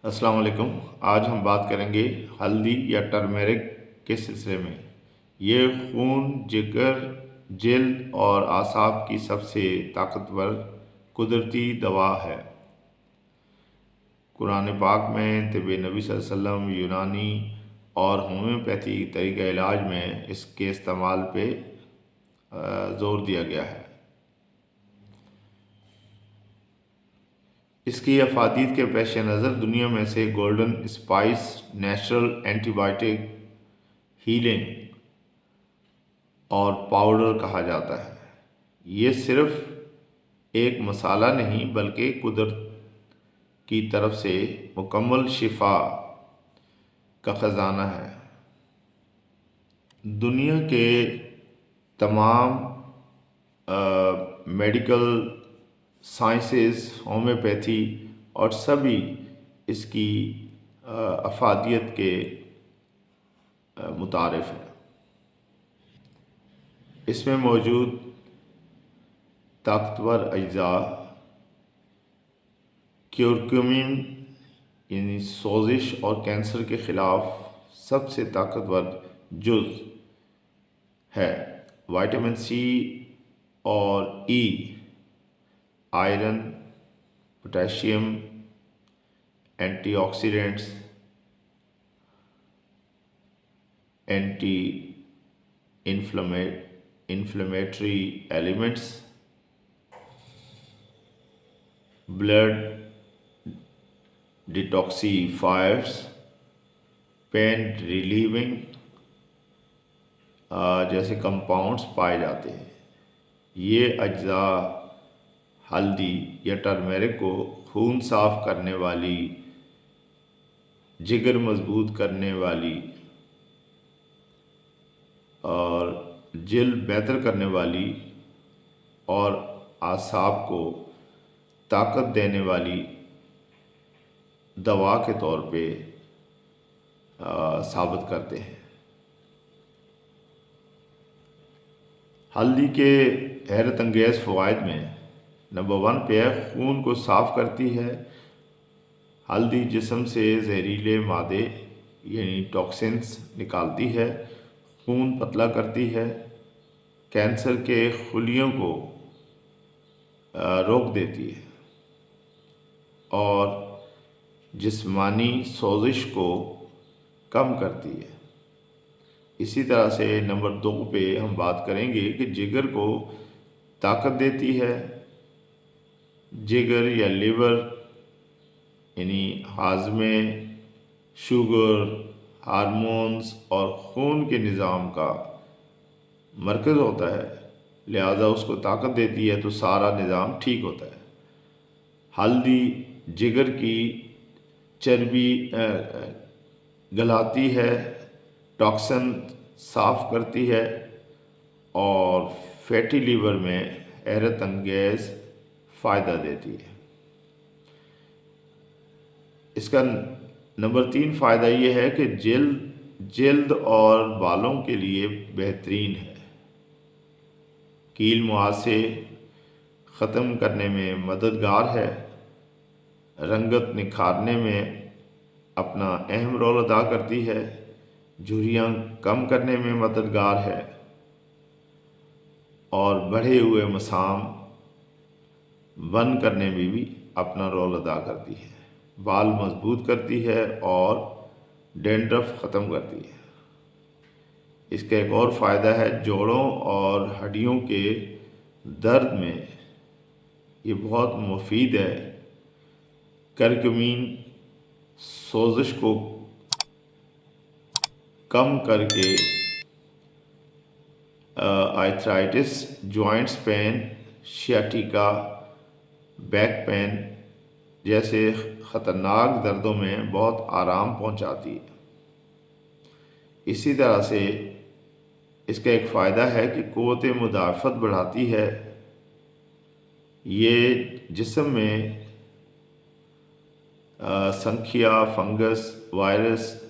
अस्सलाम वालेकुम। आज हम बात करेंगे हल्दी या टर्मेरिक के सिलसिले में। ये खून, जिगर, जल्द और आसाब की सबसे ताकतवर कुदरती दवा है। कुरान पाक में तिब नबी सल्लल्लाहु अलैहि वसल्लम, यूनानी और होम्योपैथी तरीक़ा इलाज में इसके इस्तेमाल पे ज़ोर दिया गया है। इसकी अफादियत के पेश नज़र दुनिया में से golden spice, natural antibiotic, healing और पाउडर कहा जाता है। ये सिर्फ एक मसाला नहीं बल्कि कुदरत की तरफ से मुकम्मल शिफा का ख़जाना है। दुनिया के तमाम मेडिकल साइंसेस, होम्योपैथी और सभी इसकी अफादियत के मुतारिफ है। इसमें मौजूद ताकतवर अज्जा क्यूरक्यूमिन यानी सोजिश और कैंसर के ख़िलाफ़ सबसे ताकतवर जुज़ है। विटामिन सी और E, iron, potassium, antioxidants, anti inflammatory elements, blood detoxifiers, pain relieving जैसे कंपाउंड्स पाए जाते हैं। ये अज्जा हल्दी या टर्मेरिक को खून साफ करने वाली, जिगर मजबूत करने वाली और जल्द बेहतर करने वाली और आसाब को ताकत देने वाली दवा के तौर पे साबित करते हैं। हल्दी के हैरत अंगेज़ फ़वाइद में नंबर 1 पे है, खून को साफ़ करती है। हल्दी जिस्म से जहरीले मादे यानी टॉक्सिन्स निकालती है, खून पतला करती है, कैंसर के खुलियों को रोक देती है और जिस्मानी सोजिश को कम करती है। इसी तरह से नंबर 2 पे हम बात करेंगे कि जिगर को ताकत देती है। जिगर या लिवर यानी हाजमे, शुगर, हार्मोन्स और खून के निज़ाम का मरकज़ होता है, लिहाजा उसको ताकत देती है तो सारा निज़ाम ठीक होता है। हल्दी जिगर की चर्बी गलाती है, टॉक्सिन साफ़ करती है और फैटी लीवर में हैरत अंगेज़ फ़ायदा देती है। इसका नंबर 3 फ़ायदा ये है कि जल्द और बालों के लिए बेहतरीन है। कील मुहासे ख़त्म करने में मददगार है। रंगत निखारने में अपना अहम रोल अदा करती है। झुर्रियाँ कम करने में मददगार है और बढ़े हुए मसाम बंद करने में भी अपना रोल अदा करती है। बाल मजबूत करती है और डैंड्रफ ख़त्म करती है। इसका एक और फ़ायदा है, जोड़ों और हड्डियों के दर्द में ये बहुत मुफीद है। करक्यूमिन सोजिश को कम करके arthritis, joints pain, sciatica, back pain जैसे ख़तरनाक दर्दों में बहुत आराम पहुंचाती है। इसी तरह से इसका एक फ़ायदा है कि क़ुव्वत मुदाफ़त बढ़ाती है। ये जिस्म में संखिया, फंगस, वायरस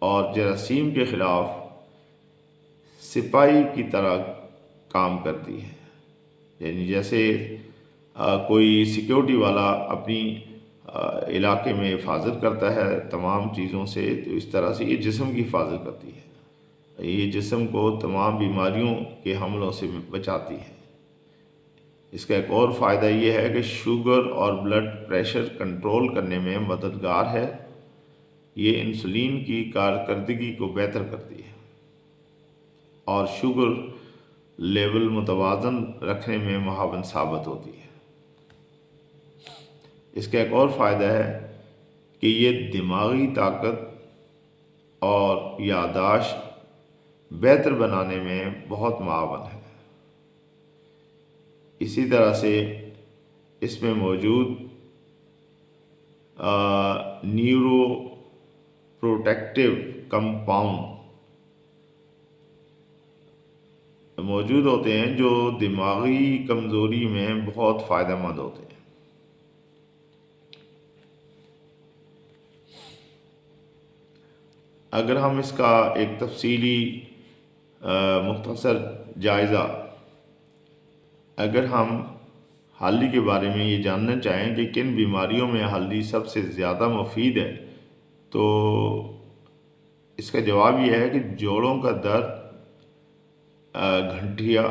और जरासीम के ख़िलाफ़ सिपाही की तरह काम करती है। यानी जैसे कोई सिक्योरिटी वाला अपनी इलाके में हिफाजत करता है तमाम चीज़ों से। तो इस तरह से ये जिस्म की हिफाजत करती है, ये जिस्म को तमाम बीमारियों के हमलों से बचाती है। इसका एक और फ़ायदा ये है कि शुगर और ब्लड प्रेशर कंट्रोल करने में मददगार है। ये इंसुलिन की कारकर्दगी को बेहतर करती है और शुगर लेवल मुतवाज़न रखने में मुआवन साबित होती है। इसका एक और फ़ायदा है कि ये दिमागी ताकत और याददाश्त बेहतर बनाने में बहुत मुआवन है। इसी तरह से इसमें मौजूद न्यूरो प्रोटेक्टिव कंपाउंड मौजूद होते हैं जो दिमागी कमज़ोरी में बहुत फ़ायदेमंद होते हैं। अगर हम इसका एक तफसीली मुख्तसर जायज़ा, अगर हम हल्दी के बारे में ये जानना चाहें कि किन बीमारियों में हल्दी सबसे ज़्यादा मुफीद है, तो इसका जवाब यह है कि जोड़ों का दर्द, घंटिया,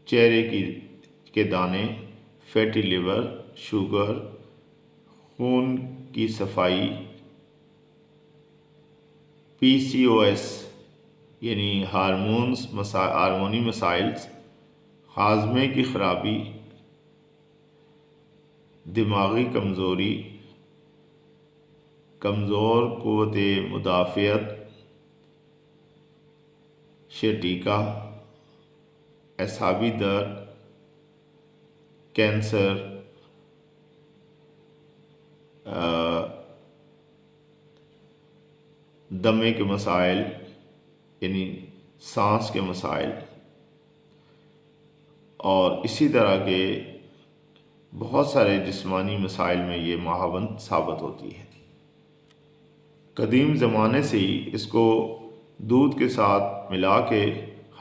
चेहरे के दाने, फैटी लिवर, शुगर, खून की सफाई, PCOS यानी हार्मोनी मसाइल्स, हाजमे की ख़राबी, दिमागी कमज़ोरी, कमज़ोर क़ुव्वत मुदाफ़ियत, शटीका, एसाबी दर्द, कैंसर, दमे के मसाइल यानी सांस के मसाइल और इसी तरह के बहुत सारे जिस्मानी मसाइल में ये मुआवन साबित होती है। कदीम ज़माने से ही इसको दूध के साथ मिला के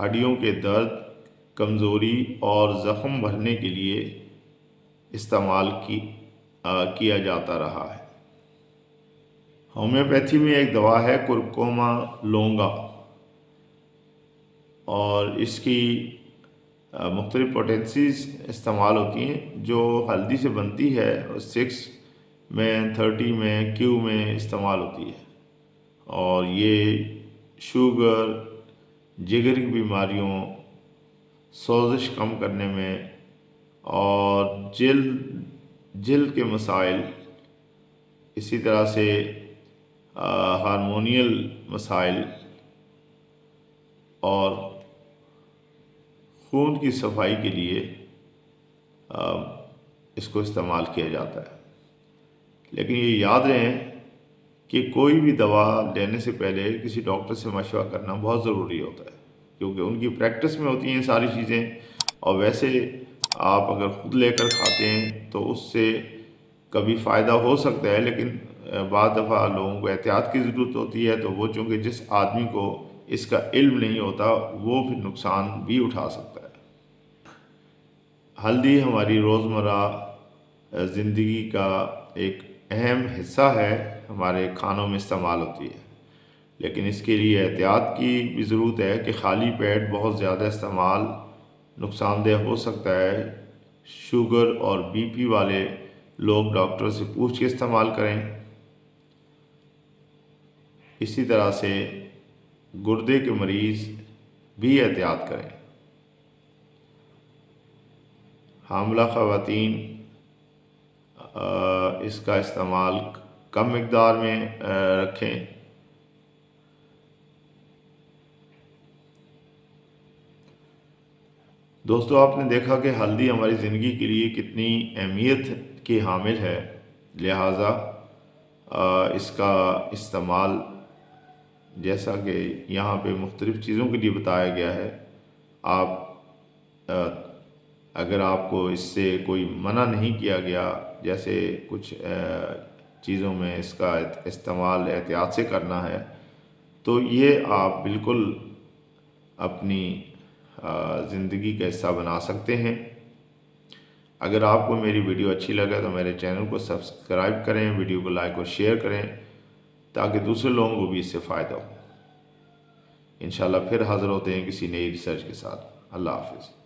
हड्डियों के दर्द, कमज़ोरी और ज़ख़म भरने के लिए इस्तेमाल किया जाता रहा है। होम्योपैथी में एक दवा है कुरकुमा लोंगा और इसकी मुख्तलिफ़ पोटेंसीज़ इस्तेमाल होती हैं जो हल्दी से बनती है और 6 में 30 में क्यू में इस्तेमाल होती है और ये शुगर, जिगर की बीमारियों, सोजिश कम करने में और जिल्द के मसाइल, इसी तरह से हार्मोनियल मसाइल और खून की सफाई के लिए इसको इस्तेमाल किया जाता है। लेकिन ये याद रहे कि कोई भी दवा लेने से पहले किसी डॉक्टर से मशवरा करना बहुत ज़रूरी होता है, क्योंकि उनकी प्रैक्टिस में होती हैं सारी चीज़ें। और वैसे आप अगर ख़ुद लेकर खाते हैं तो उससे कभी फ़ायदा हो सकता है, लेकिन बाद दफ़ा लोगों को एहतियात की ज़रूरत होती है। तो वो चूँकि जिस आदमी को इसका इल्म नहीं होता वो फिर नुकसान भी उठा सकता है। हल्दी हमारी रोज़मर्रा ज़िंदगी का एक अहम हिस्सा है, हमारे खानों में इस्तेमाल होती है, लेकिन इसके लिए एहतियात की भी ज़रूरत है कि खाली पेट बहुत ज़्यादा इस्तेमाल नुकसानदेह हो सकता है। शुगर और BP वाले लोग डॉक्टर से पूछ के इस्तेमाल करें। इसी तरह से गुर्दे के मरीज़ भी एहतियात करें। हामिला ख़वातीन इसका इस्तेमाल कम मिक़दार में रखें। दोस्तों, आपने देखा कि हल्दी हमारी ज़िंदगी के लिए कितनी अहमियत की हामिल है, लिहाजा इसका इस्तेमाल जैसा कि यहाँ पे मुख्तलिफ़ चीज़ों के लिए बताया गया है, आप अगर आपको इससे कोई मना नहीं किया गया, जैसे कुछ चीज़ों में इसका इस्तेमाल एहतियात से करना है, तो ये आप बिल्कुल अपनी ज़िंदगी का हिस्सा बना सकते हैं। अगर आपको मेरी वीडियो अच्छी लगे तो मेरे चैनल को सब्सक्राइब करें, वीडियो को लाइक और शेयर करें ताकि दूसरे लोगों को भी इससे फ़ायदा हो। इंशाल्लाह फिर हाज़िर होते हैं किसी नई रिसर्च के साथ। अल्लाह हाफ़िज़।